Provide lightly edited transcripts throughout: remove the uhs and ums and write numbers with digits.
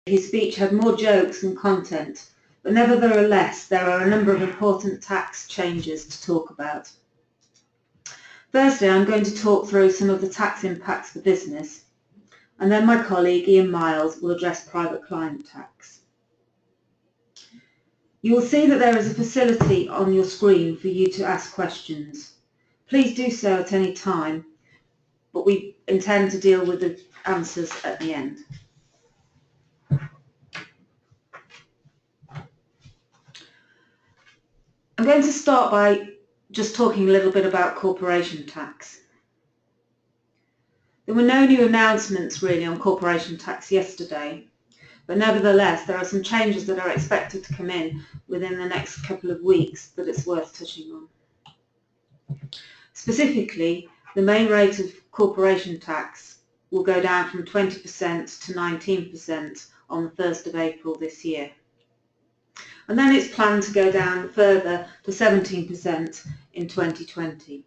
his speech had more jokes than content, but nevertheless there are a number of important tax changes to talk about. Firstly, I'm going to talk through some of the tax impacts for business, and then my colleague Ian Miles will address private client tax. You will see that there is a facility on your screen for you to ask questions. Please do so at any time, but we intend to deal with the answers at the end. I'm going to start by just talking a little bit about corporation tax. There were no new announcements really on corporation tax yesterday, but nevertheless there are some changes that are expected to come in within the next couple of weeks that it's worth touching on. Specifically, the main rate of corporation tax will go down from 20% to 19% on the 1st of April this year. And then it's planned to go down further to 17% in 2020.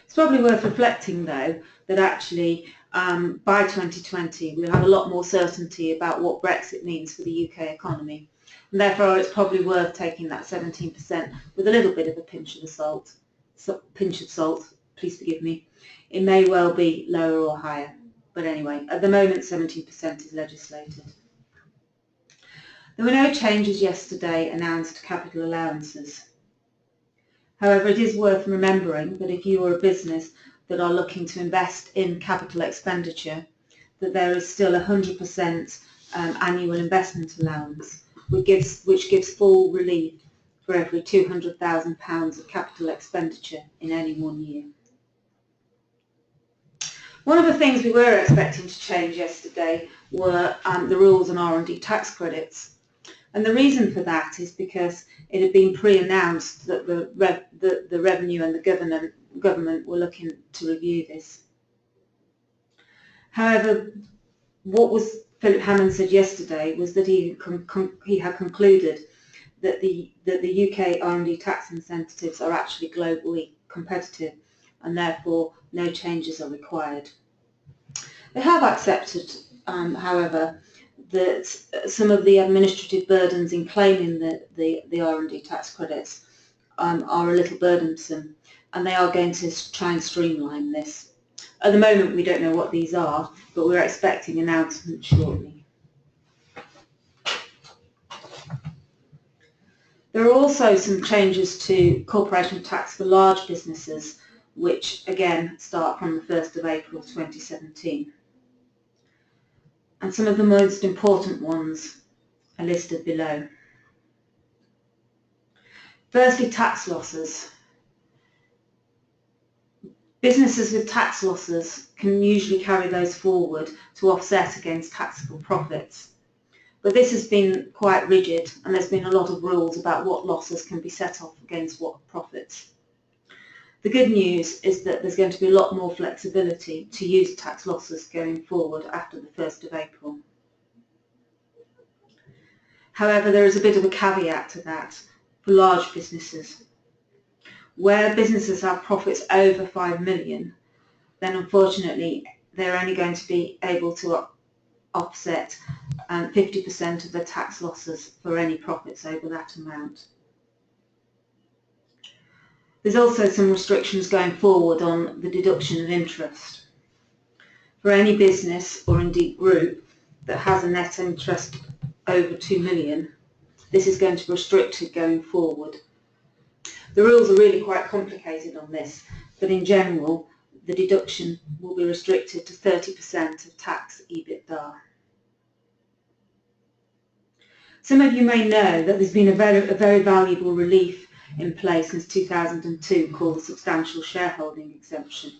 It's probably worth reflecting though that actually by 2020 we'll have a lot more certainty about what Brexit means for the UK economy, and therefore it's probably worth taking that 17% with a little bit of a pinch of salt. Please forgive me. It may well be lower or higher, but anyway, at the moment 17% is legislated. There were no changes yesterday announced to capital allowances. However, it is worth remembering that if you are a business that are looking to invest in capital expenditure, that there is still 100% annual investment allowance, which gives full relief for every £200,000 of capital expenditure in any one year. One of the things we were expecting to change yesterday were the rules on R&D tax credits. And the reason for that is because it had been pre-announced that the Revenue and the government were looking to review this. However, what Philip Hammond said yesterday was that he had concluded that the UK R&D tax incentives are actually globally competitive and therefore no changes are required. They have accepted, however, that some of the administrative burdens in claiming the R&D tax credits are a little burdensome, and they are going to try and streamline this. At the moment we don't know what these are, but we're expecting announcements shortly. There are also some changes to corporation tax for large businesses, which again start from the 1st of April 2017. And some of the most important ones are listed below. Firstly, tax losses. Businesses with tax losses can usually carry those forward to offset against taxable profits. But this has been quite rigid, and there's been a lot of rules about what losses can be set off against what profits. The good news is that there's going to be a lot more flexibility to use tax losses going forward after the 1st of April. However, there is a bit of a caveat to that for large businesses. Where businesses have profits over 5 million, then unfortunately they're only going to be able to offset 50% of the tax losses for any profits over that amount. There's also some restrictions going forward on the deduction of interest. For any business or indeed group that has a net interest over 2 million, this is going to be restricted going forward. The rules are really quite complicated on this, but in general the deduction will be restricted to 30% of tax EBITDA. Some of you may know that there's been a very valuable relief in place since 2002 called the substantial shareholding exemption.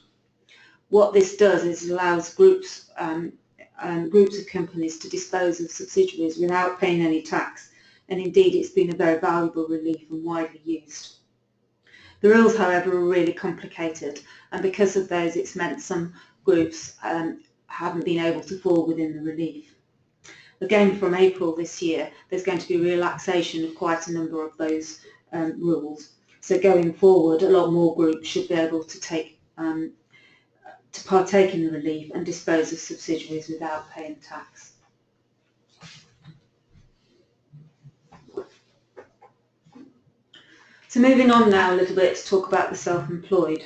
What this does is allows groups of companies to dispose of subsidiaries without paying any tax, and indeed it's been a very valuable relief and widely used. The rules, however, are really complicated, and because of those it's meant some groups haven't been able to fall within the relief. Again, from April this year there's going to be relaxation of quite a number of those rules. So going forward, a lot more groups should be able to partake in the relief and dispose of subsidiaries without paying tax. So moving on now a little bit to talk about the self-employed.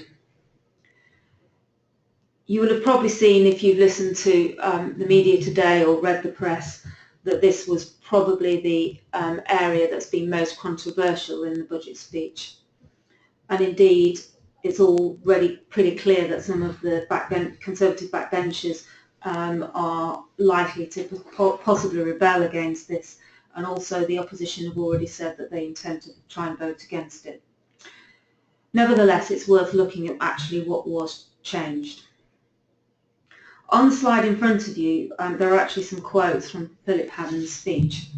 You will have probably seen, if you've listened to the media today or read the press, that this was probably the area that's been most controversial in the budget speech. And indeed, it's already pretty clear that some of the Conservative backbenchers are likely to possibly rebel against this, and also the opposition have already said that they intend to try and vote against it. Nevertheless, it's worth looking at actually what was changed. On the slide in front of you, there are actually some quotes from Philip Hammond's speech.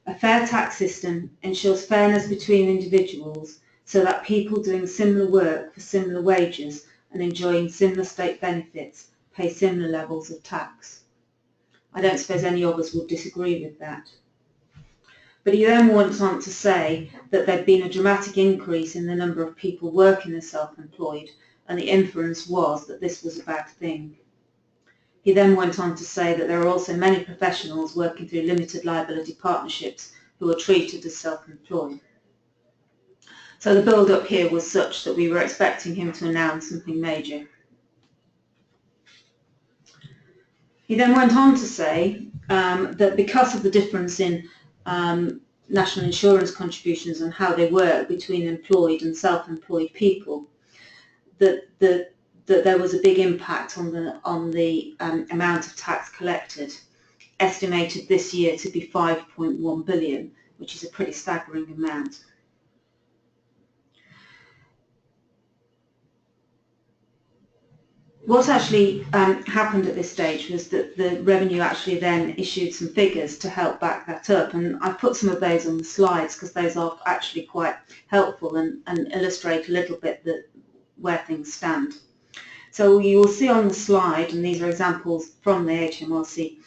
A fair tax system ensures fairness between individuals so that people doing similar work for similar wages and enjoying similar state benefits pay similar levels of tax. I don't suppose any of us would disagree with that. But he then went on to say that there'd been a dramatic increase in the number of people working as self-employed, and the inference was that this was a bad thing. He then went on to say that there are also many professionals working through limited liability partnerships who are treated as self-employed. So the build-up here was such that we were expecting him to announce something major. He then went on to say that because of the difference in national insurance contributions and how they work between employed and self-employed people, that there was a big impact on the amount of tax collected, estimated this year to be 5.1 billion, which is a pretty staggering amount. What actually happened at this stage was that the Revenue actually then issued some figures to help back that up, and I've put some of those on the slides because those are actually quite helpful and illustrate a little bit where things stand. So you will see on the slide, and these are examples from the HMRC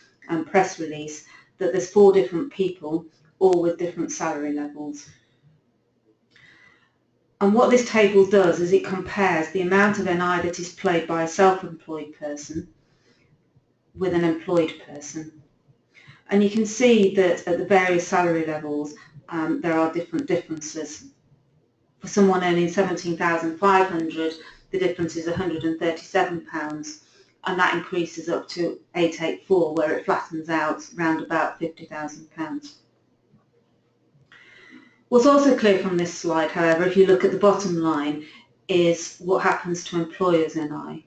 press release, that there's 4 different people, all with different salary levels. And what this table does is it compares the amount of NI that is paid by a self-employed person with an employed person. And you can see that at the various salary levels there are different differences. For someone earning £17,500, the difference is £137, and that increases up to £884, where it flattens out round about £50,000. What's also clear from this slide, however, if you look at the bottom line, is what happens to employers' NI.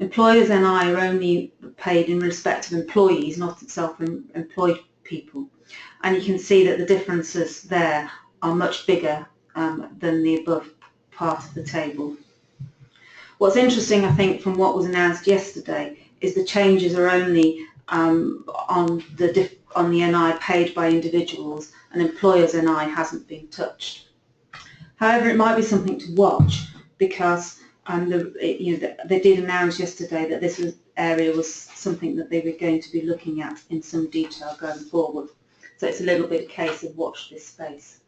Employers' NI are only paid in respect of employees, not self-employed people. And you can see that the differences there are much bigger than the above part of the table. What's interesting, I think, from what was announced yesterday is the changes are only on the NI paid by individuals, and employers' NI hasn't been touched. However, it might be something to watch because they did announce yesterday that this area was something that they were going to be looking at in some detail going forward. So it's a little bit a case of watch this space.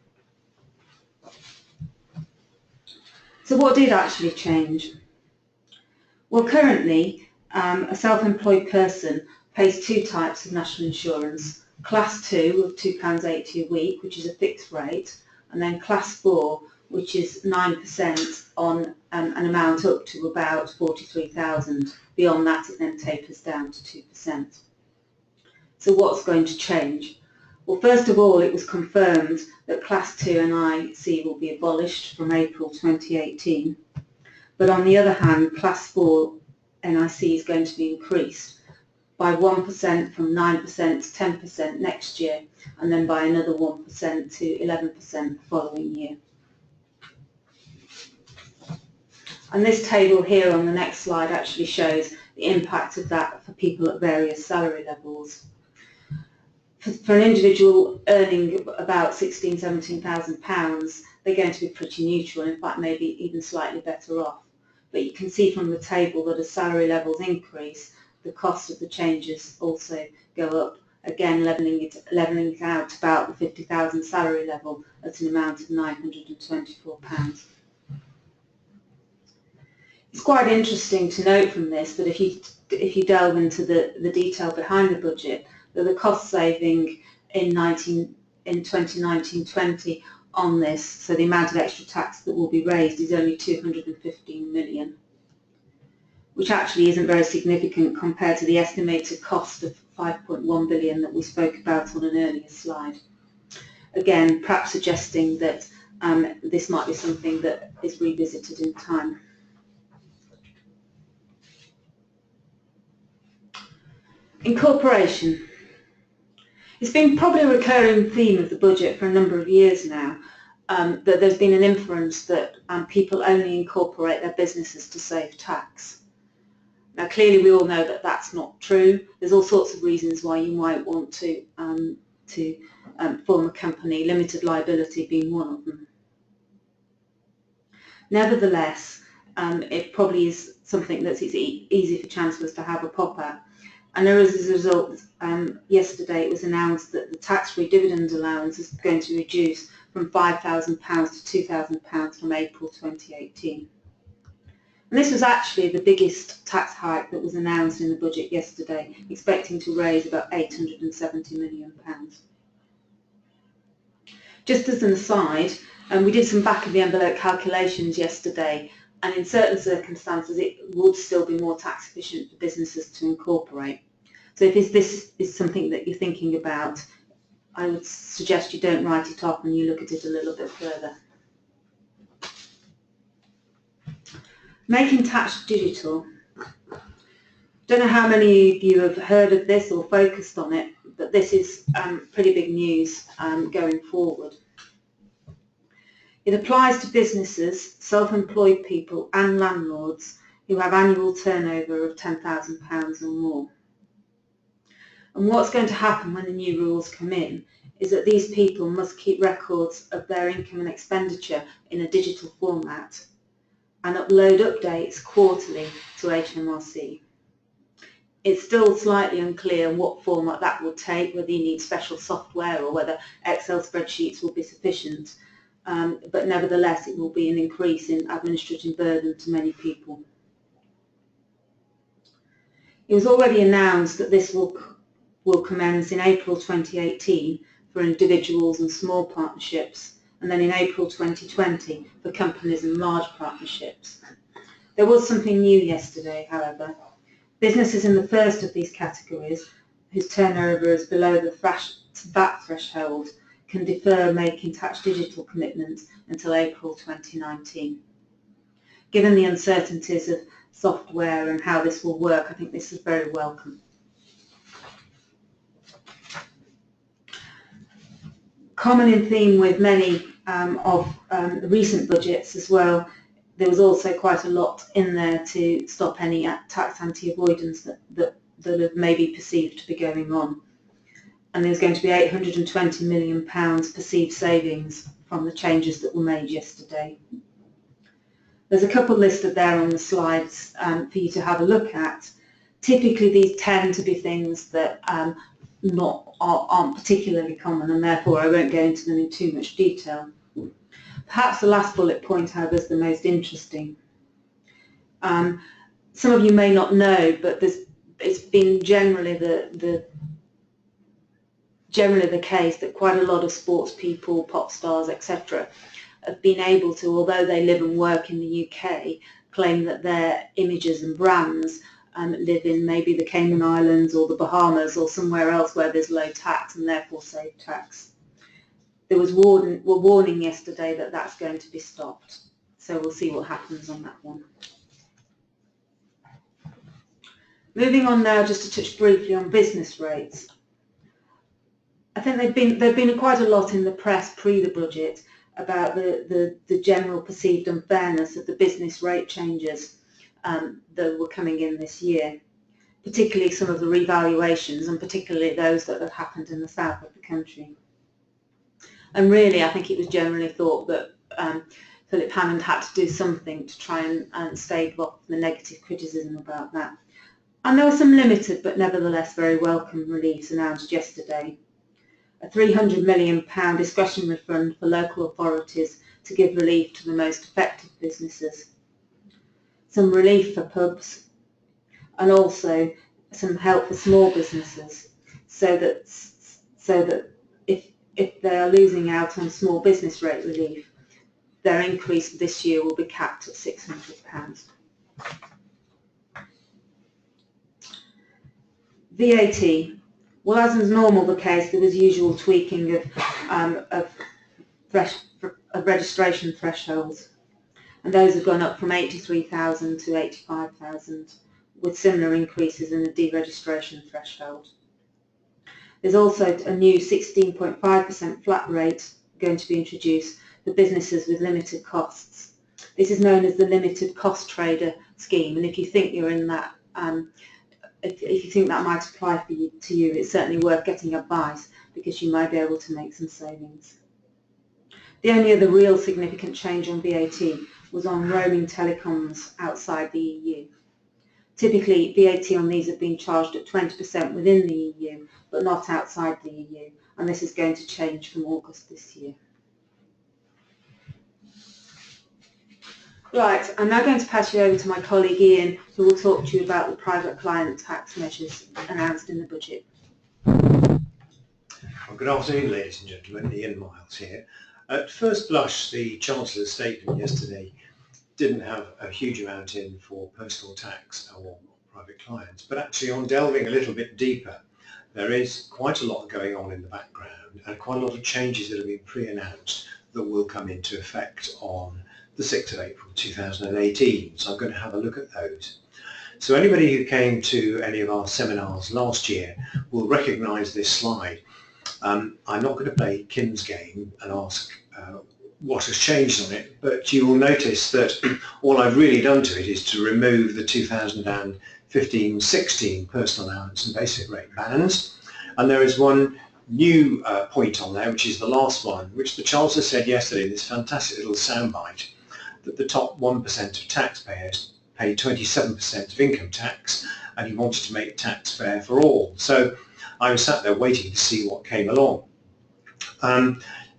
So what did actually change? Well, currently a self-employed person pays 2 types of national insurance. Class 2 of £2.80 a week, which is a fixed rate, and then Class 4, which is 9% on an amount up to about £43,000. Beyond that, it then tapers down to 2%. So what's going to change? Well, first of all, it was confirmed that Class 2 NIC will be abolished from April 2018. But on the other hand, Class 4 NIC is going to be increased by 1% from 9% to 10% next year, and then by another 1% to 11% the following year. And this table here on the next slide actually shows the impact of that for people at various salary levels. For an individual earning about £16,000, £17,000, they're going to be pretty neutral, in fact maybe even slightly better off. But you can see from the table that as salary levels increase, the cost of the changes also go up, again levelling it out about the 50,000 salary level at an amount of £924. It's quite interesting to note from this that if you delve into the detail behind the budget, that the cost saving in 2019-20 on this, so the amount of extra tax that will be raised is only 215 million, which actually isn't very significant compared to the estimated cost of 5.1 billion that we spoke about on an earlier slide. Again, perhaps suggesting that this might be something that is revisited in time. Incorporation. It's been probably a recurring theme of the budget for a number of years now, that there's been an inference that people only incorporate their businesses to save tax. Now clearly we all know that that's not true. There's all sorts of reasons why you might want to form a company, limited liability being one of them. Nevertheless, it probably is something that's easy for chancellors to have a pop at. And as a result, yesterday it was announced that the tax-free dividend allowance is going to reduce from £5,000 to £2,000 from April 2018. And this was actually the biggest tax hike that was announced in the budget yesterday, expecting to raise about £870 million. Just as an aside, we did some back-of-the-envelope calculations yesterday, and in certain circumstances it would still be more tax efficient for businesses to incorporate. So if this is something that you're thinking about, I would suggest you don't write it off and you look at it a little bit further. Making tax digital. Don't know how many of you have heard of this or focused on it, but this is pretty big news going forward. It applies to businesses, self-employed people and landlords who have annual turnover of £10,000 or more. And what's going to happen when the new rules come in is that these people must keep records of their income and expenditure in a digital format and upload updates quarterly to HMRC. It's still slightly unclear what format that will take, whether you need special software or whether Excel spreadsheets will be sufficient. But nevertheless it will be an increase in administrative burden to many people. It was already announced that this will commence in April 2018 for individuals and small partnerships, and then in April 2020 for companies and large partnerships. There was something new yesterday, however. Businesses in the first of these categories, whose turnover is below the VAT threshold, can defer making tax digital commitments until April 2019. Given the uncertainties of software and how this will work, I think this is very welcome. Common in theme with many of the recent budgets as well, there was also quite a lot in there to stop any tax anti-avoidance that have maybe perceived to be going on. And there's going to be £820 million perceived savings from the changes that were made yesterday. There's a couple listed there on the slides for you to have a look at. Typically these tend to be things that aren't particularly common, and therefore I won't go into them in too much detail. Perhaps the last bullet point, however, is the most interesting. Some of you may not know, but it's been generally the case that quite a lot of sports people, pop stars, etc., have been able to, although they live and work in the UK, claim that their images and brands live in maybe the Cayman Islands or the Bahamas or somewhere else where there's low tax and therefore save tax. There was warning yesterday that that's going to be stopped, so we'll see what happens on that one. Moving on now, just to touch briefly on business rates. I think there've been quite a lot in the press pre the budget about the general perceived unfairness of the business rate changes that were coming in this year, particularly some of the revaluations and particularly those that have happened in the south of the country. And really I think it was generally thought that Philip Hammond had to do something to try and stave off the negative criticism about that. And there were some limited but nevertheless very welcome reliefs announced yesterday. A £300 million discretionary fund for local authorities to give relief to the most affected businesses. Some relief for pubs, and also some help for small businesses, so that if if they are losing out on small business rate relief, their increase this year will be capped at £600. VAT. Well, as is normal the case, there was usual tweaking of registration thresholds, and those have gone up from 83,000 to 85,000, with similar increases in the deregistration threshold. There's also a new 16.5% flat rate going to be introduced for businesses with limited costs. This is known as the limited cost trader scheme, and if you think you're in that, if you think that might apply to you, it's certainly worth getting advice, because you might be able to make some savings. The only other real significant change on VAT was on roaming telecoms outside the EU. Typically, VAT on these have been charged at 20% within the EU, but not outside the EU, and this is going to change from August this year. Right, I'm now going to pass you over to my colleague Ian, who will talk to you about the private client tax measures announced in the budget. Well, good afternoon, ladies and gentlemen. Ian Miles here. At first blush, the Chancellor's statement yesterday didn't have a huge amount in for personal tax or private clients, but actually on delving a little bit deeper, there is quite a lot going on in the background and quite a lot of changes that have been pre-announced that will come into effect on the 6th of April 2018. So I'm going to have a look at those. So anybody who came to any of our seminars last year will recognise this slide. I'm not going to play Kim's game and ask what has changed on it, but you will notice that all I've really done to it is to remove the 2015-16 personal allowance and basic rate bands, and there is one new point on there, which is the last one, which the Chancellor said yesterday, this fantastic little soundbite, that the top 1% of taxpayers pay 27% of income tax, and he wanted to make tax fair for all. So I was sat there waiting to see what came along.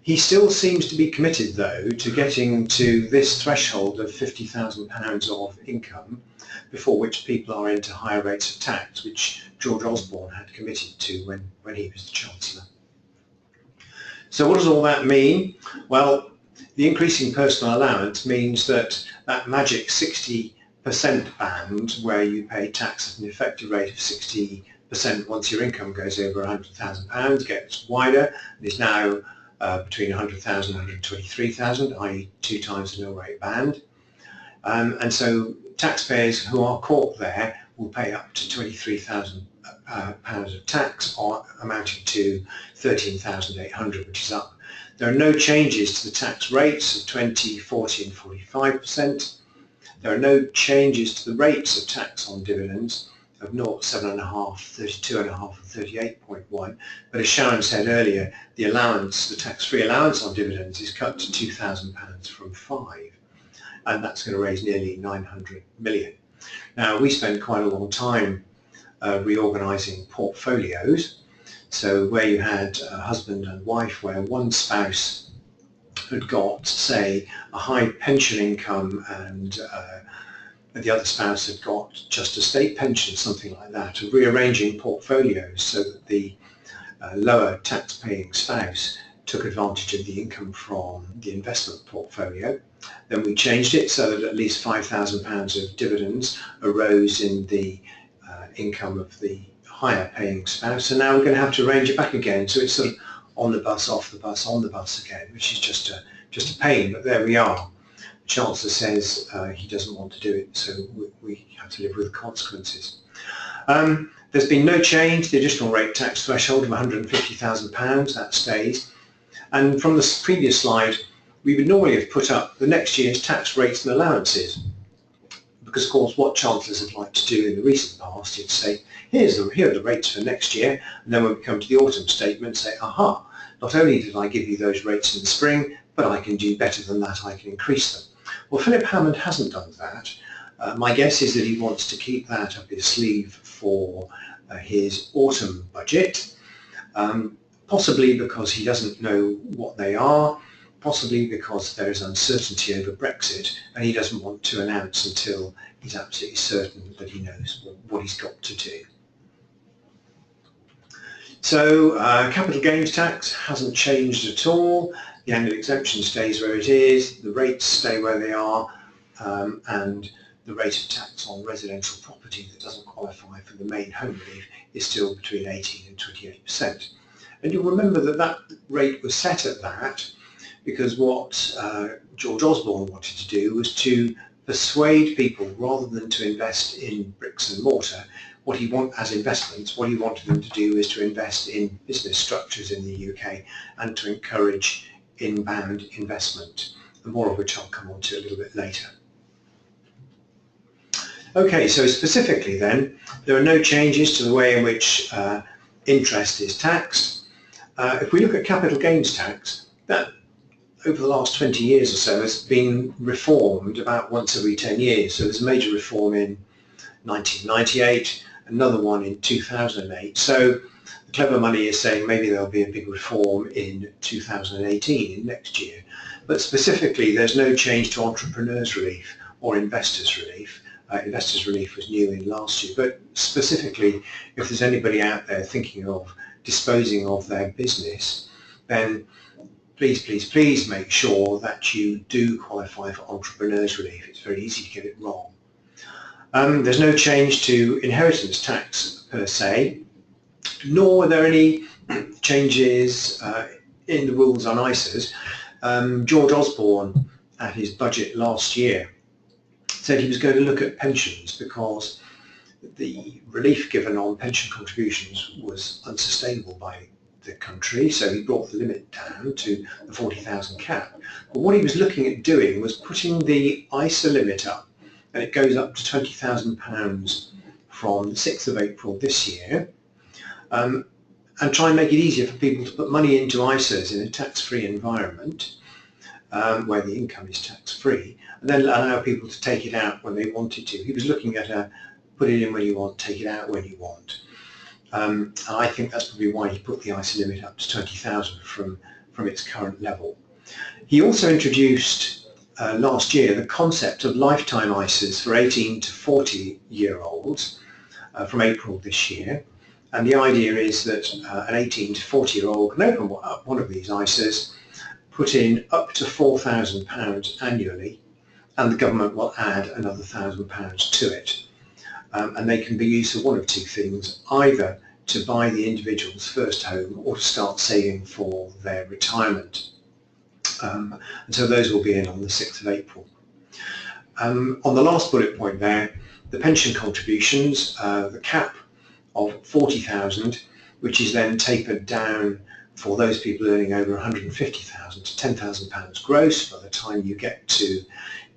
He still seems to be committed, though, to getting to this threshold of £50,000 of income, before which people are into higher rates of tax, which George Osborne had committed to when he was the Chancellor. So what does all that mean? Well, the increasing personal allowance means that that magic 60% band, where you pay tax at an effective rate of 60% once your income goes over £100,000, gets wider and is now between 100,000 and 123,000, i.e. 2 times the nil rate band. And so taxpayers who are caught there will pay up to £23,000 of tax, or amounting to 13,800, which is up. There are no changes to the tax rates of 20, 40 and 45%. There are no changes to the rates of tax on dividends of 0, 7.5, 32.5 and 38.1. But as Sharon said earlier, the allowance, the tax-free allowance on dividends is cut to £2,000 from 5, and that's going to raise nearly 900 million. Now, we spent quite a long time reorganising portfolios. So where you had a husband and wife, where one spouse had got, say, a high pension income and the other spouse had got just a state pension, something like that, of rearranging portfolios so that the lower tax-paying spouse took advantage of the income from the investment portfolio. Then we changed it so that at least £5,000 of dividends arose in the income of the higher paying spouse, and now we're going to have to arrange it back again, so it's sort of on the bus, off the bus, on the bus again, which is just a pain, but there we are. The Chancellor says he doesn't want to do it, so we have to live with the consequences. There's been no change. The additional rate tax threshold of £150,000, that stays. And from the previous slide, we would normally have put up the next year's tax rates and allowances, because of course what Chancellors have liked to do in the recent past is say, here are the rates for next year, and then when we come to the autumn statement, say, aha, not only did I give you those rates in the spring, but I can do better than that, I can increase them. Well, Philip Hammond hasn't done that. My guess is that he wants to keep that up his sleeve for his autumn budget, possibly because he doesn't know what they are, possibly because there is uncertainty over Brexit and he doesn't want to announce until he's absolutely certain that he knows what he's got to do. So capital gains tax hasn't changed at all. The annual exemption stays where it is, the rates stay where they are, and the rate of tax on residential property that doesn't qualify for the main home relief is still between 18 and 28%. And you'll remember that that rate was set at that because what George Osborne wanted to do was to persuade people, rather than to invest in bricks and mortar, what he wanted them to do is to invest in business structures in the UK and to encourage inbound investment, and more of which I'll come on to a little bit later. Okay, so specifically then, there are no changes to the way in which interest is taxed. If we look at capital gains tax, that over the last 20 years or so has been reformed about once every 10 years. So there's a major reform in 1998, another one in 2008. So the clever money is saying maybe there'll be a big reform in 2018, in next year. But specifically, there's no change to entrepreneurs relief or investors relief. Investors relief was new in last year, but specifically, if there's anybody out there thinking of disposing of their business, then please, please, please make sure that you do qualify for entrepreneurs relief. It's very easy to get it wrong. There's no change to inheritance tax per se, nor are there any changes in the rules on ISAs. George Osborne, at his budget last year, said he was going to look at pensions because the relief given on pension contributions was unsustainable by the country, so he brought the limit down to the 40,000 cap. But what he was looking at doing was putting the ISA limit up, and it goes up to £20,000 from the 6th of April this year, and try and make it easier for people to put money into ISAs in a tax-free environment where the income is tax-free, and then allow people to take it out when they wanted to. He was looking at put it in when you want, take it out when you want. And I think that's probably why he put the ISA limit up to 20,000 from its current level. He also introduced last year the concept of lifetime ISAs for 18 to 40-year-olds from April this year. And the idea is that an 18 to 40-year-old can open up one of these ISAs, put in up to £4,000 annually, and the government will add another £1,000 to it. And they can be used for one of two things, either to buy the individual's first home or to start saving for their retirement. And so those will be in on the 6th of April. On the last bullet point there, the pension contributions, the cap of 40,000, which is then tapered down for those people earning over 150,000 to £10,000 gross by the time you get to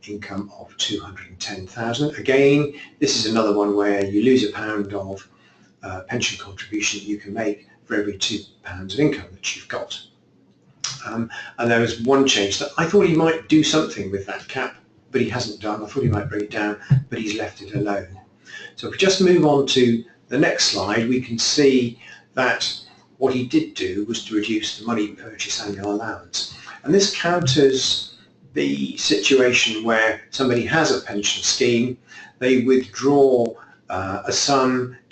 income of 210,000. Again, this is another one where you lose £1 of pension contribution that you can make for every £2 of income that you've got. And there was one change that I thought he might do something with that cap, but he hasn't done. I thought he might bring it down, but he's left it alone. So if we just move on to the next slide, we can see that what he did do was to reduce the money purchase annual allowance. And this counters the situation where somebody has a pension scheme, they withdraw a sum up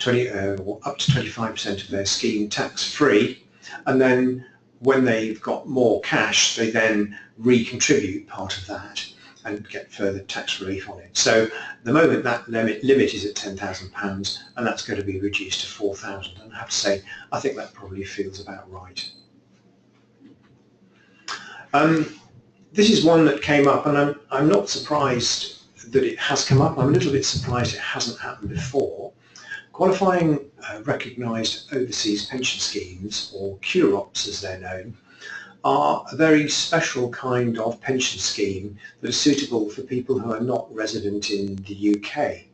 to 25% of their scheme tax-free, and then when they've got more cash, they then recontribute part of that and get further tax relief on it. So the moment that limit is at £10,000, and that's going to be reduced to £4,000. And I have to say, I think that probably feels about right. This is one that came up, and I'm not surprised that it has come up. I'm a little bit surprised it hasn't happened before. Qualifying recognised overseas pension schemes, or QROPs as they're known, are a very special kind of pension scheme that is suitable for people who are not resident in the UK.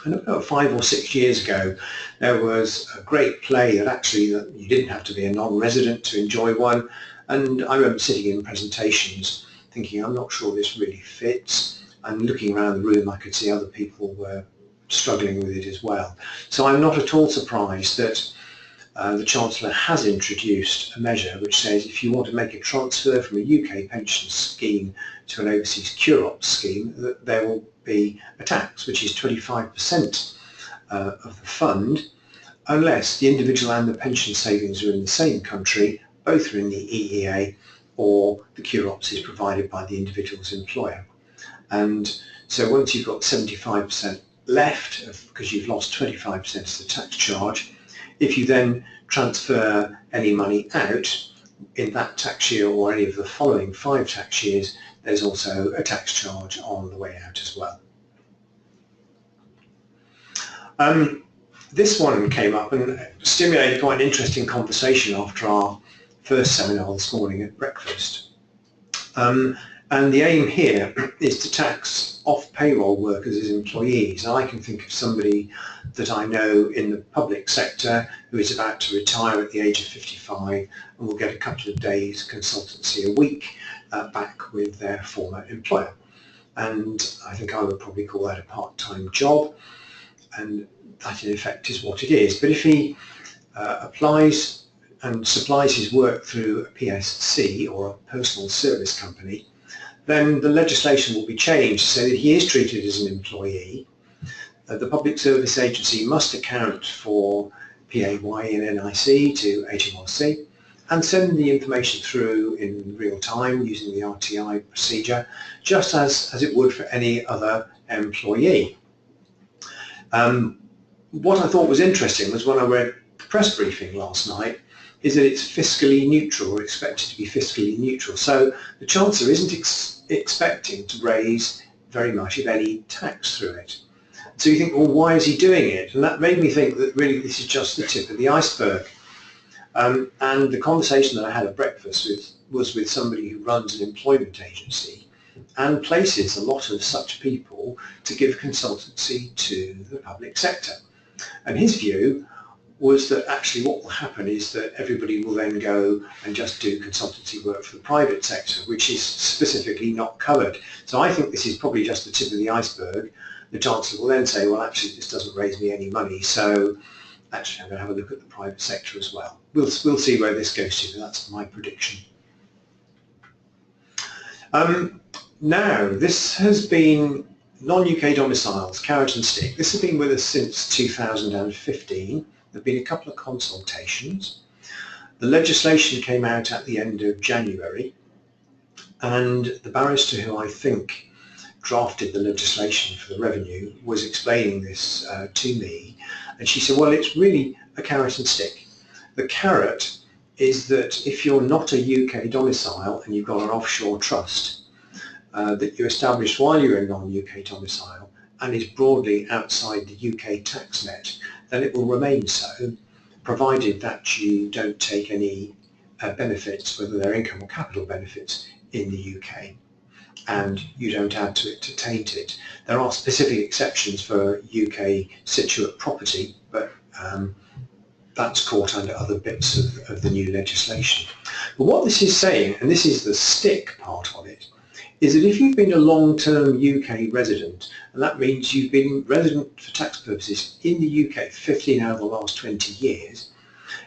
And about 5 or 6 years ago, there was a great play that actually you didn't have to be a non-resident to enjoy one. And I remember sitting in presentations thinking, I'm not sure this really fits. And looking around the room, I could see other people were struggling with it as well. So I'm not at all surprised that the Chancellor has introduced a measure which says if you want to make a transfer from a UK pension scheme to an overseas QROP scheme, that there will be a tax, which is 25% of the fund, unless the individual and the pension savings are in the same country, both are in the EEA, or the cure-ops is provided by the individual's employer. And so once you've got 75% left, because you've lost 25% of the tax charge, if you then transfer any money out in that tax year or any of the following 5 tax years, there's also a tax charge on the way out as well. This one came up and stimulated quite an interesting conversation after our first seminar this morning at breakfast. And the aim here is to tax off-payroll workers as employees. And I can think of somebody that I know in the public sector who is about to retire at the age of 55 and will get a couple of days consultancy a week back with their former employer. And I think I would probably call that a part-time job, and that in effect is what it is. But if he applies and supplies his work through a PSC or a personal service company, then the legislation will be changed so that he is treated as an employee. The Public Service Agency must account for PAYE and NIC to HMRC and send the information through in real time using the RTI procedure, just as it would for any other employee. What I thought was interesting was when I read the press briefing last night, is that it's fiscally neutral, or expected to be fiscally neutral. So the Chancellor isn't expecting to raise very much, if any, tax through it. So you think, well, why is he doing it? And that made me think that really this is just the tip of the iceberg. And the conversation that I had at breakfast was with somebody who runs an employment agency and places a lot of such people to give consultancy to the public sector. And his view was that actually what will happen is that everybody will then go and just do consultancy work for the private sector, which is specifically not covered. So I think this is probably just the tip of the iceberg. The Chancellor will then say, well, actually this doesn't raise me any money, so actually I'm going to have a look at the private sector as well. We'll see where this goes to, but that's my prediction. Now, this has been non-UK domiciles, carrot and stick. This has been with us since 2015. There have been a couple of consultations. The legislation came out at the end of January, and the barrister who I think drafted the legislation for the revenue was explaining this to me, and she said, well, it's really a carrot and stick. The carrot is that if you're not a UK domicile and you've got an offshore trust that you established while you're in non-UK domicile and is broadly outside the UK tax net, then it will remain so, provided that you don't take any benefits, whether they're income or capital benefits, in the UK, and you don't add to it to taint it. There are specific exceptions for UK situate property, but that's caught under other bits of the new legislation. But what this is saying, and this is the stick part of it, is that if you've been a long-term UK resident, and that means you've been resident for tax purposes in the UK for 15 out of the last 20 years,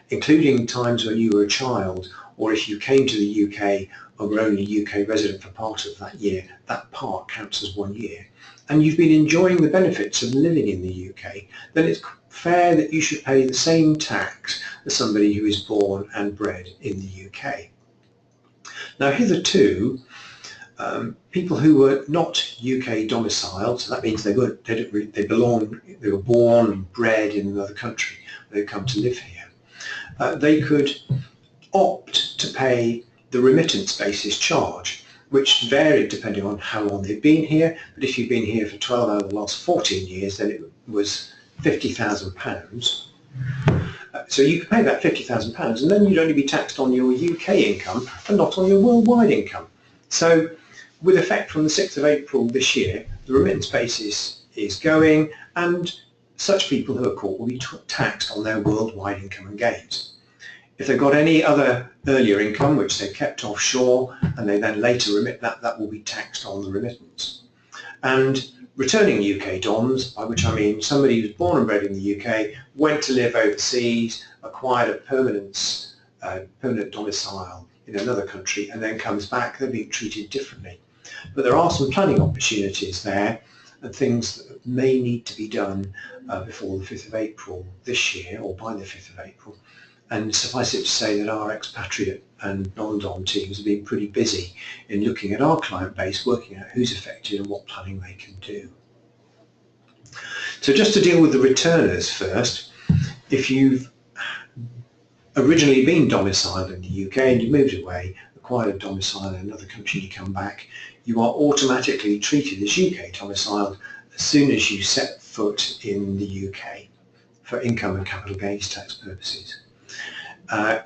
including times when you were a child, or if you came to the UK and were only a UK resident for part of that year, that part counts as 1 year, and you've been enjoying the benefits of living in the UK, then it's fair that you should pay the same tax as somebody who is born and bred in the UK. Now, hitherto, people who were not UK domiciled, so that means they were born and bred in another country, they've come to live here, they could opt to pay the remittance basis charge, which varied depending on how long they've been here. But if you've been here for 12 out of the last 14 years, then it was £50,000. So you could pay that £50,000, and then you'd only be taxed on your UK income and not on your worldwide income. So with effect from the 6th of April this year, the remittance basis is going, and such people who are caught will be taxed on their worldwide income and gains. If they've got any other earlier income which they kept offshore and they then later remit that will be taxed on the remittance. And returning UK DOMs, by which I mean somebody who's born and bred in the UK, went to live overseas, acquired a permanent domicile in another country, and then comes back, they're being treated differently. But there are some planning opportunities there, and things that may need to be done before the 5th of April this year, or by the 5th of April. And suffice it to say that our expatriate and non-dom teams have been pretty busy in looking at our client base, working out who's affected and what planning they can do. So just to deal with the returners first, if you've originally been domiciled in the UK and you moved away, acquired a domicile in another country, you come back, you are automatically treated as UK domiciled as soon as you set foot in the UK for income and capital gains tax purposes.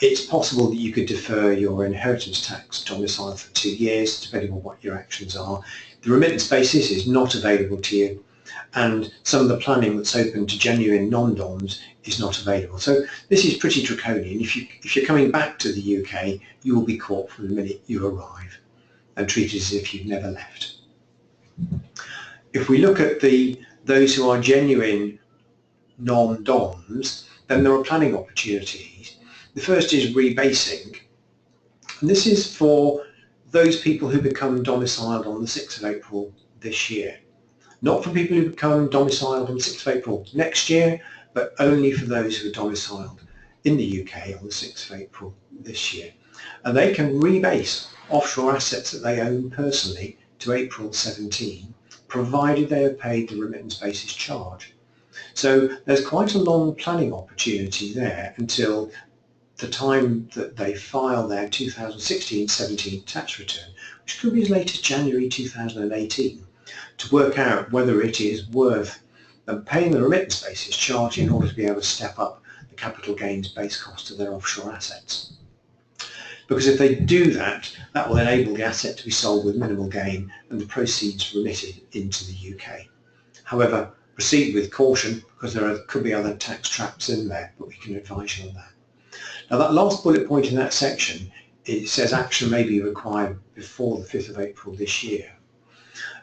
It's possible that you could defer your inheritance tax domicile for 2 years, depending on what your actions are. The remittance basis is not available to you, and some of the planning that's open to genuine non-DOMs is not available. So this is pretty draconian. If you're coming back to the UK, you will be caught from the minute you arrive and treated as if you've never left. If we look at those who are genuine non-DOMs, then there are planning opportunities. The first is rebasing, and this is for those people who become domiciled on the 6th of April this year. Not for people who become domiciled on the 6th of April next year, but only for those who are domiciled in the UK on the 6th of April this year. And they can rebase offshore assets that they own personally to April 17, provided they have paid the remittance basis charge. So there's quite a long planning opportunity there until the time that they file their 2016-17 tax return, which could be as late as January 2018, to work out whether it is worth them paying the remittance basis charge in order to be able to step up the capital gains base cost of their offshore assets. Because if they do that, that will enable the asset to be sold with minimal gain and the proceeds remitted into the UK. However, proceed with caution, because there could be other tax traps in there, but we can advise you on that. Now, that last bullet point in that section, it says action may be required before the 5th of April this year.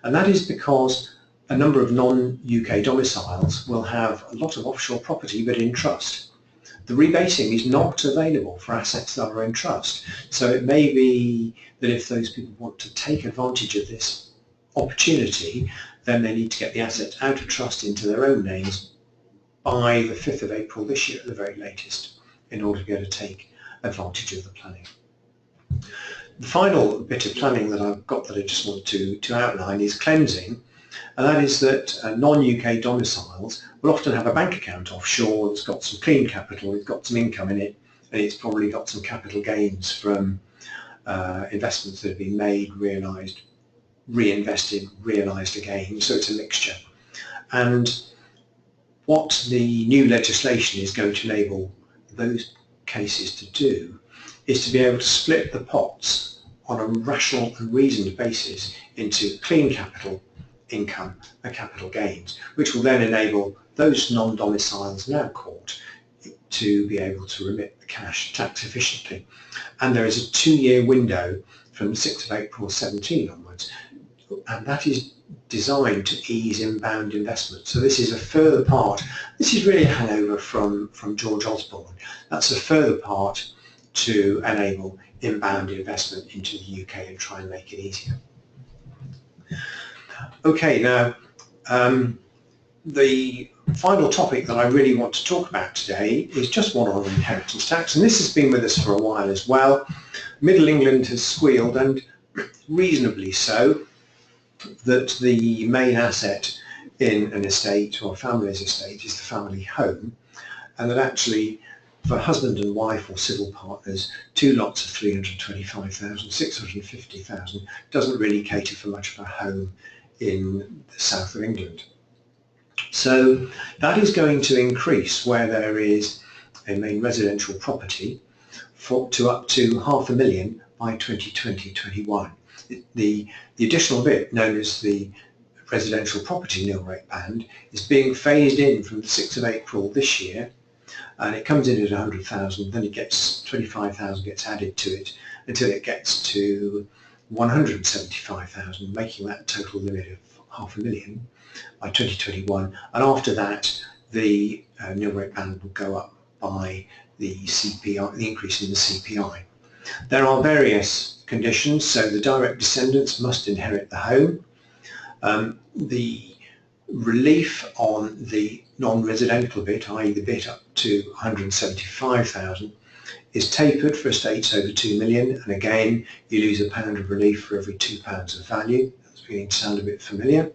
And that is because a number of non-UK domiciles will have a lot of offshore property but in trust. The rebasing is not available for assets that are in trust. So it may be that if those people want to take advantage of this opportunity, then they need to get the assets out of trust into their own names by the 5th of April this year at the very latest, in order to be able to take advantage of the planning. The final bit of planning that I've got that I just want to outline is cleansing, and that is that non-UK domiciles will often have a bank account offshore that's got some clean capital, it's got some income in it, and it's probably got some capital gains from investments that have been made, realised, reinvested, realised again, so it's a mixture. And what the new legislation is going to enable those cases to do is to be able to split the pots on a rational and reasoned basis into clean capital, income and capital gains, which will then enable those non-domiciles now caught to be able to remit the cash tax efficiently. And there is a 2-year window from the 6th of April 17 onwards, and that is designed to ease inbound investment. So this is a further part. This is really a hangover from George Osborne. That's a further part to enable inbound investment into the UK and try and make it easier. Okay, now the final topic that I really want to talk about today is just one on inheritance tax, and this has been with us for a while as well. Middle England has squealed, and reasonably so, that the main asset in an estate or a family's estate is the family home, and that actually for husband and wife or civil partners, 2 lots of 325,000, 650,000 doesn't really cater for much of a home in the south of England. So that is going to increase where there is a main residential property to up to £500,000 by 2020-21. The additional bit, known as the residential property nil rate band, is being phased in from the 6th of April this year, and it comes in at 100,000, then it gets 25,000 gets added to it until it gets to 175,000, making that total limit of £500,000 by 2021. And after that, the nil rate band will go up by the CPI, the increase in the CPI. There are various conditions, so the direct descendants must inherit the home. The Relief on the non-residential bit, i.e. the bit up to 175,000, is tapered for estates over 2 million, and again you lose £1 of relief for every £2 of value. That's beginning to sound a bit familiar.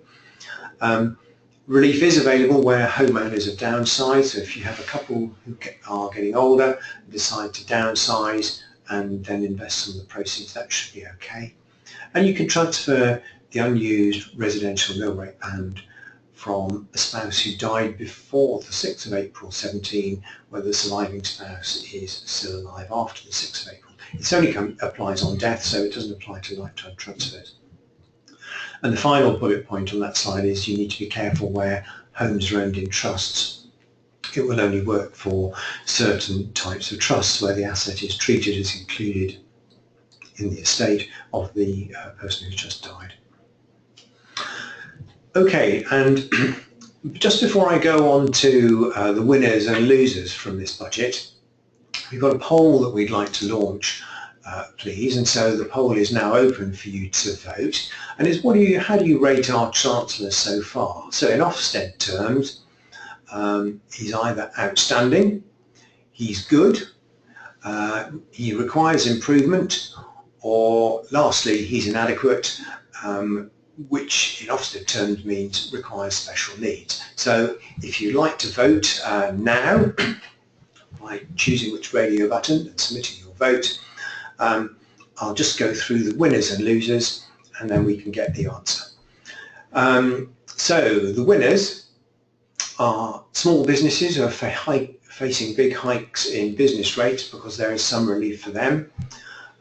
Relief is available where homeowners have downsized, so if you have a couple who are getting older and decide to downsize and then invest some of the proceeds, that should be okay. And you can transfer the unused residential nil rate band from a spouse who died before the 6th of April 17, whether the surviving spouse is still alive after the 6th of April. It only applies on death, so it doesn't apply to lifetime transfers. And the final bullet point on that slide is you need to be careful where homes are owned in trusts. It will only work for certain types of trusts where the asset is treated as included in the estate of the person who just died. Okay, and just before I go on to the winners and losers from this budget, we've got a poll that we'd like to launch, please, and so the poll is now open for you to vote, and it's how do you rate our Chancellor so far? So in Ofsted terms, he's either outstanding, he's good, he requires improvement, or lastly, he's inadequate, which in Ofsted terms means requires special needs. So if you'd like to vote now by choosing which radio button and submitting your vote, I'll just go through the winners and losers and then we can get the answer. So the winners are small businesses who are facing big hikes in business rates because there is some relief for them.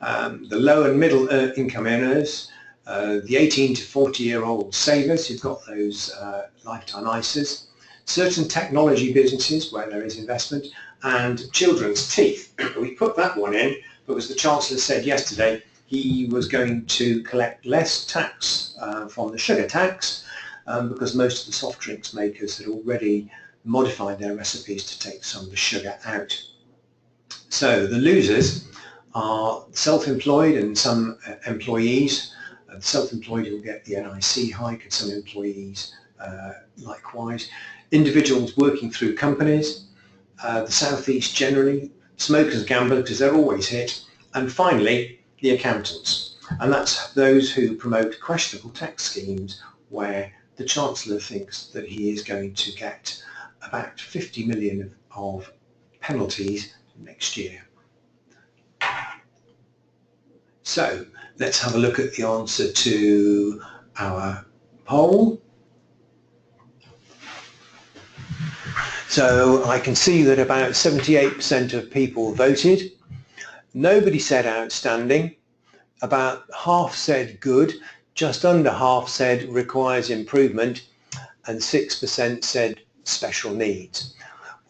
The low and middle income earners, the 18 to 40-year-old savers who've got those lifetime ISAs, certain technology businesses where there is investment, and children's teeth. We put that one in because the Chancellor said yesterday he was going to collect less tax from the sugar tax because most of the soft drinks makers had already modified their recipes to take some of the sugar out. So the losers are self-employed and some employees. The self-employed will get the NIC hike and some employees likewise. Individuals working through companies, the South East generally, smokers and gamblers because they're always hit, and finally the accountants. And that's those who promote questionable tax schemes where the Chancellor thinks that he is going to get about 50 million of penalties next year. So let's have a look at the answer to our poll. So I can see that about 78% of people voted. Nobody said outstanding. About half said good. Just under half said requires improvement. And 6% said special needs.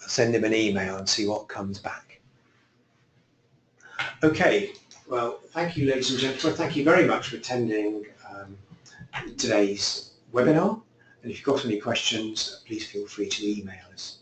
We'll send him an email and see what comes back. Okay. Well, thank you, ladies and gentlemen. Thank you very much for attending today's webinar. And if you've got any questions, please feel free to email us.